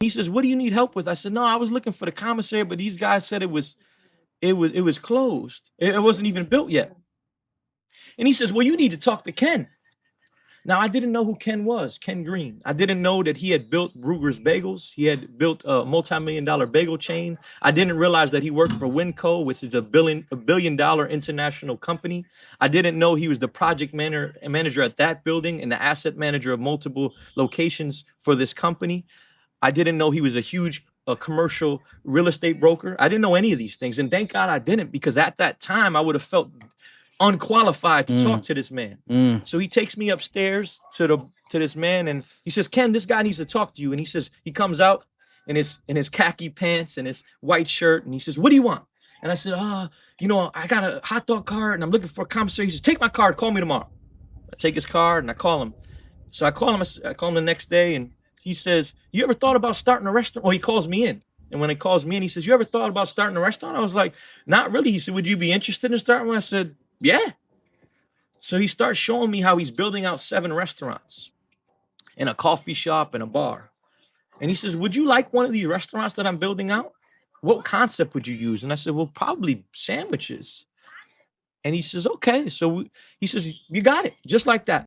He says, "What do you need help with?" I said, "No, I was looking for the commissary, but these guys said it was closed. It wasn't even built yet." And he says, "Well, you need to talk to Ken." Now, I didn't know who Ken was, Ken Green. I didn't know that he had built Ruger's Bagels. He had built a multi-million-dollar bagel chain. I didn't realize that he worked for Winco, which is a billion-dollar international company. I didn't know he was the project manager at that building and the asset manager of multiple locations for this company. I didn't know he was a huge commercial real estate broker. I didn't know any of these things. And thank God I didn't, because at that time I would have felt unqualified to talk to this man. So he takes me upstairs to this man, and he says, "Ken, this guy needs to talk to you." And he says, he comes out in his khaki pants and his white shirt, and he says, "What do you want?" And I said, I got a hot dog card and I'm looking for a commissary." He says, "Take my card, call me tomorrow." I take his card and I call him. So I call him the next day, and he says, "You ever thought about starting a restaurant?" Well, he calls me in. And when he calls me in, he says, "You ever thought about starting a restaurant?" I was like, "Not really." He said, "Would you be interested in starting one?" I said, "Yeah." So he starts showing me how he's building out 7 restaurants and a coffee shop and a bar. And he says, "Would you like one of these restaurants that I'm building out? What concept would you use?" And I said, "Well, probably sandwiches." And he says, "Okay." So he says, "You got it." Just like that.